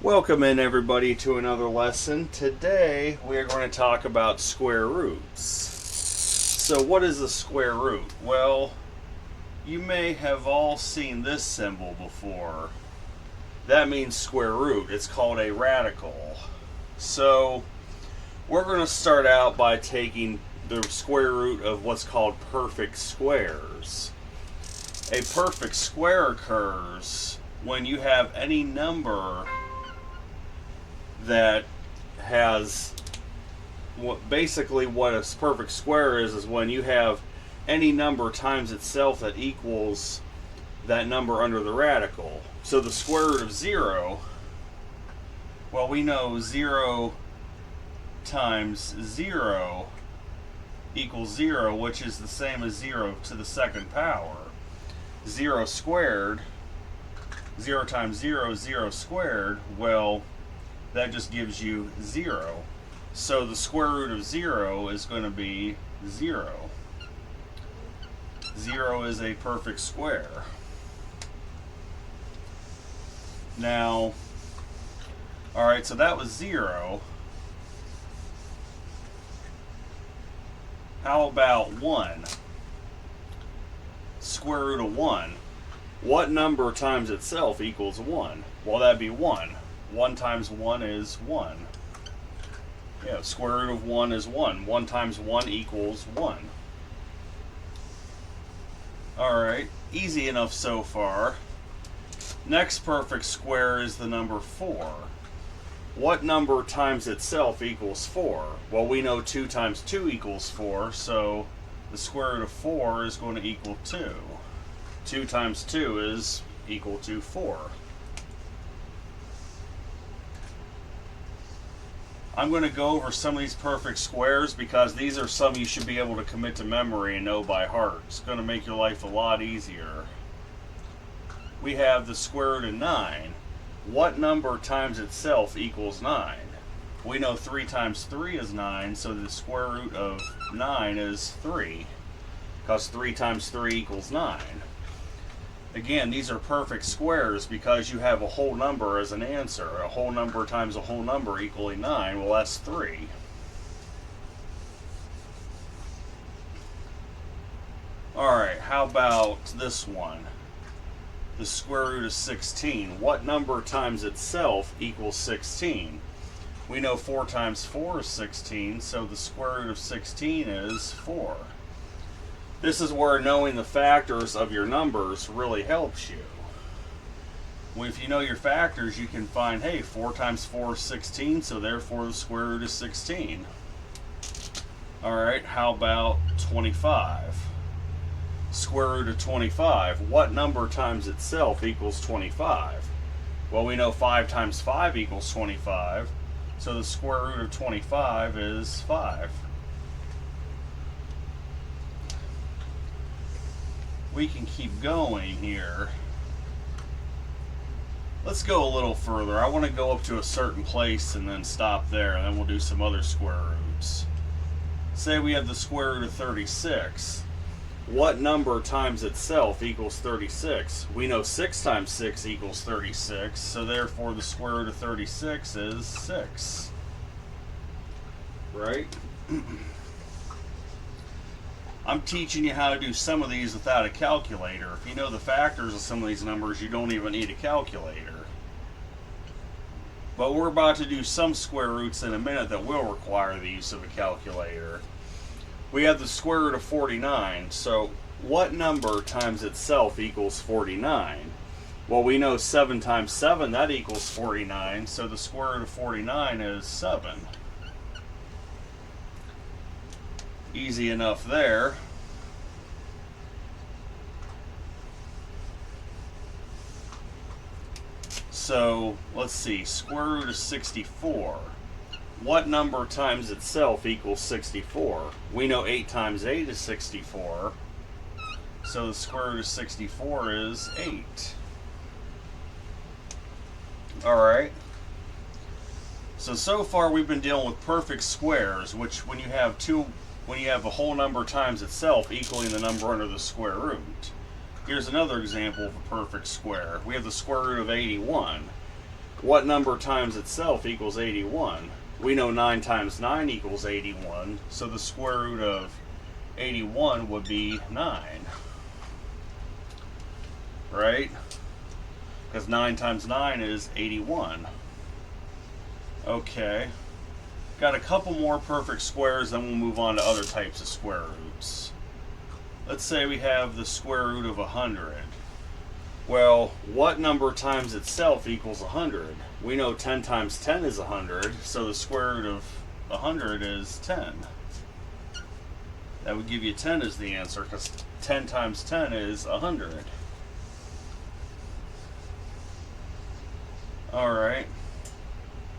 Welcome in everybody to another lesson. Today we are going to talk about square roots. So what is a square root? Well, you may have all seen this symbol before. That means square root. It's called a radical. So we're going to start out by taking the square root of what's called perfect squares. A perfect square occurs when you have any number that has basically what a perfect square is when you have any number times itself that equals that number under the radical. So the square root of 0, well, we know 0 times 0 equals 0, which is the same as 0 to the second power. 0 squared, 0 times 0 is 0 squared. Well, that just gives you 0. So the square root of 0 is going to be 0. 0 is a perfect square. Now, alright, so that was 0. How about 1? Square root of 1. What number times itself equals 1? Well, that'd be 1. 1 times 1 is 1. Yeah, square root of 1 is 1. 1 times 1 equals 1. Alright, easy enough so far. Next perfect square is the number 4. What number times itself equals 4? Well, we know 2 times 2 equals 4, so the square root of 4 is going to equal 2. 2 times 2 is equal to 4. I'm going to go over some of these perfect squares because these are some you should be able to commit to memory and know by heart. It's going to make your life a lot easier. We have the square root of 9. What number times itself equals 9? We know 3 times 3 is 9, so the square root of 9 is 3, because 3 times 3 equals 9. Again, these are perfect squares because you have a whole number as an answer. A whole number times a whole number equaling 9. Well, that's 3. Alright, how about this one? The square root of 16. What number times itself equals 16? We know 4 times 4 is 16, so the square root of 16 is 4. This is where knowing the factors of your numbers really helps you. If you know your factors, you can find, hey, 4 times 4 is 16, so therefore the square root is 16. Alright, how about 25? Square root of 25. What number times itself equals 25? Well, we know 5 times 5 equals 25, so the square root of 25 is 5. We can keep going here. Let's go a little further. I want to go up to a certain place and then stop there, and then we'll do some other square roots. Say we have the square root of 36. What number times itself equals 36? We know 6 times 6 equals 36, so therefore the square root of 36 is 6. Right? I'm teaching you how to do some of these without a calculator. If you know the factors of some of these numbers, you don't even need a calculator. But we're about to do some square roots in a minute that will require the use of a calculator. We have the square root of 49. So what number times itself equals 49? Well, we know 7 times 7, that equals 49. So the square root of 49 is 7. Easy enough there. So let's see, square root of 64. What number times itself equals 64? We know 8 times 8 is 64. So the square root of 64 is 8. Alright. So far we've been dealing with perfect squares, which when you have a whole number times itself equaling the number under the square root. Here's another example of a perfect square. We have the square root of 81. what number times itself equals 81? We know 9 times 9 equals 81, so the square root of 81 would be 9. Right? Because 9 times 9 is 81. Okay. Got a couple more perfect squares, then we'll move on to other types of square roots. Let's say we have the square root of 100. Well, what number times itself equals 100? We know 10 times 10 is 100, so the square root of 100 is 10. That would give you 10 as the answer, because 10 times 10 is 100. Alright.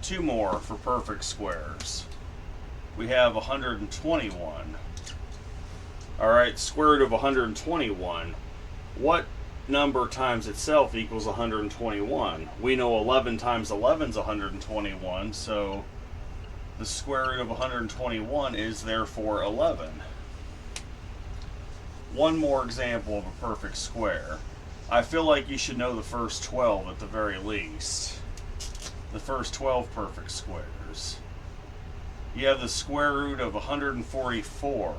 2 more for perfect squares. We have 121. Alright, square root of 121. What number times itself equals 121? We know 11 times 11 is 121, so the square root of 121 is therefore 11. One more example of a perfect square. I feel like you should know the first 12 at the very least. The first 12 perfect squares. You have the square root of 144.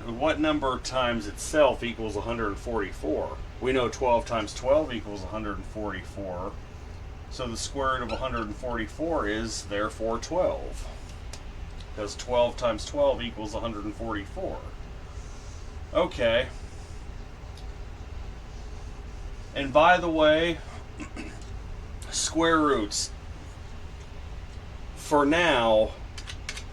What number times itself equals 144? We know 12 times 12 equals 144. So the square root of 144 is therefore 12. Because 12 times 12 equals 144. Okay. And by the way, square roots, for now,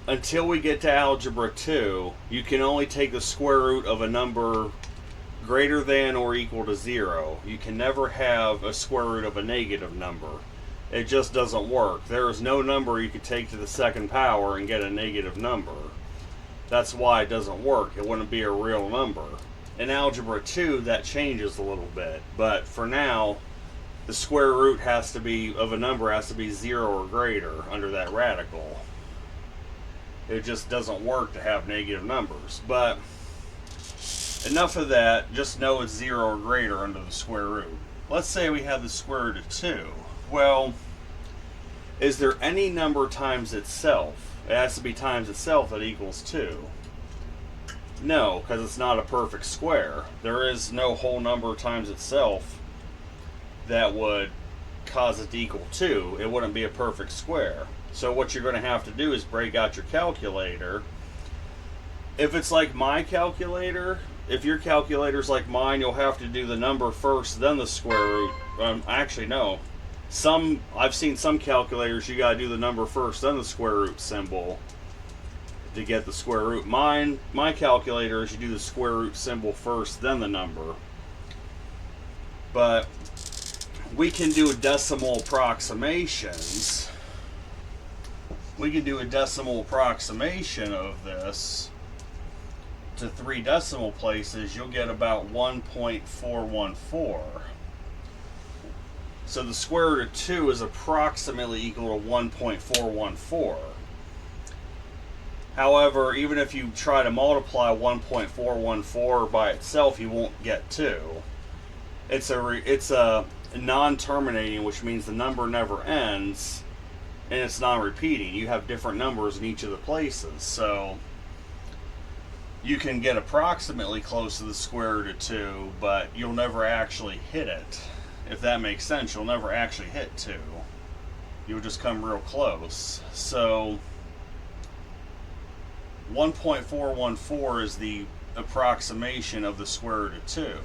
until we get to Algebra 2, you can only take the square root of a number greater than or equal to 0. You can never have a square root of a negative number. It just doesn't work. There is no number you could take to the second power and get a negative number. That's why it doesn't work. It wouldn't be a real number. In Algebra 2, that changes a little bit, but for now, the square root of a number has to be 0 or greater under that radical. It just doesn't work to have negative numbers. But enough of that, just know it's 0 or greater under the square root. Let's say we have the square root of 2. Well, is there any number times itself? It has to be times itself that equals 2. No, because it's not a perfect square. There is no whole number times itself that would cause it to equal 2. It wouldn't be a perfect square. So what you're going to have to do is break out your calculator. If it's like my calculator, if your calculator's like mine, you'll have to do the number first, then the square root. Actually, no. I've seen some calculators, you got to do the number first, then the square root symbol to get the square root. My calculator is you do the square root symbol first, then the number. But we can do decimal approximations. We can do a decimal approximation of this to 3 decimal places. You'll get about 1.414. So the square root of 2 is approximately equal to 1.414. However, even if you try to multiply 1.414 by itself, you won't get 2. It's a non-terminating, which means the number never ends, and it's non-repeating. You have different numbers in each of the places, so you can get approximately close to the square root of 2, but you'll never actually hit it. If that makes sense, you'll never actually hit 2. You'll just come real close. So 1.414 is the approximation of the square root of 2.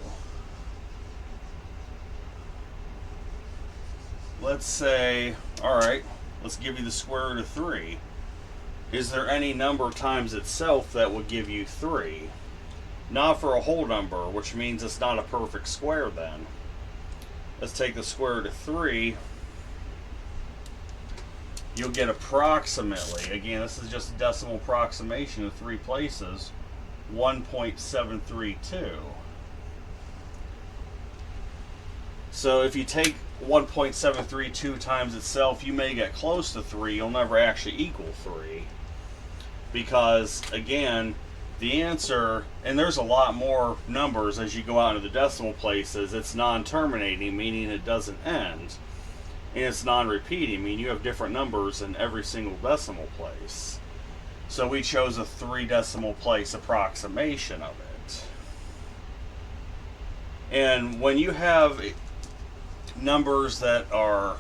Let's say, alright, let's give you the square root of 3. Is there any number times itself that would give you 3? Not for a whole number, which means it's not a perfect square then. Let's take the square root of 3. You'll get approximately, again, this is just a decimal approximation of 3 places, 1.732. So if you take 1.732 times itself, you may get close to 3. You'll never actually equal 3. Because, again, the answer, and there's a lot more numbers as you go out into the decimal places, it's non-terminating, meaning it doesn't end. and it's non-repeating. I mean, you have different numbers in every single decimal place. So we chose a 3 decimal place approximation of it. And when you have numbers that are,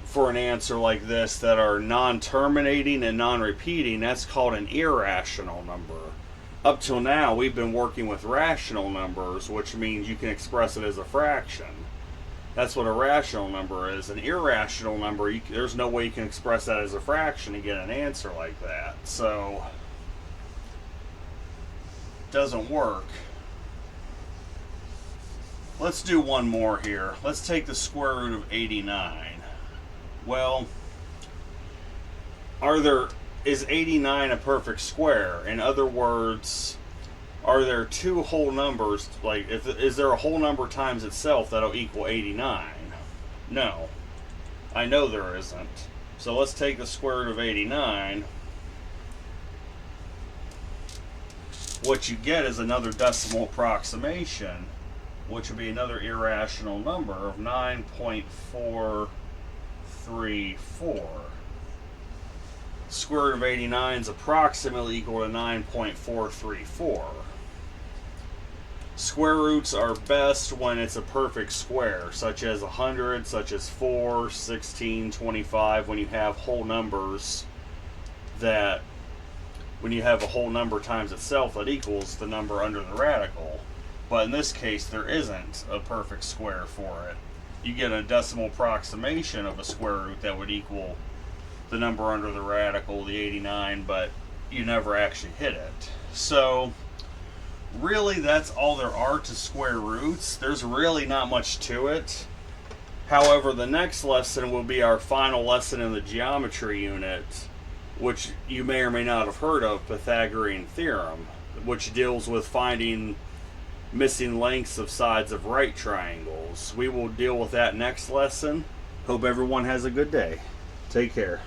for an answer like this, that are non-terminating and non-repeating, that's called an irrational number. Up till now, we've been working with rational numbers, which means you can express it as a fraction. That's what a rational number is. An irrational number, there's no way you can express that as a fraction and get an answer like that. So, it doesn't work. Let's do one more here. Let's take the square root of 89. Well, is 89 a perfect square? In other words, are there two whole numbers? Like, is there a whole number times itself that'll equal 89? No. I know there isn't. So let's take the square root of 89. What you get is another decimal approximation, which would be another irrational number of 9.434. Square root of 89 is approximately equal to 9.434. Square roots are best when it's a perfect square, such as 100, such as 4, 16, 25, when you have whole numbers that, when you have a whole number times itself that equals the number under the radical. But in this case, there isn't a perfect square for it. You get a decimal approximation of a square root that would equal the number under the radical, the 89, but you never actually hit it. So really, that's all there are to square roots. There's really not much to it. However, the next lesson will be our final lesson in the geometry unit, which you may or may not have heard of, Pythagorean theorem, which deals with finding missing lengths of sides of right triangles. We will deal with that next lesson. Hope everyone has a good day. Take care.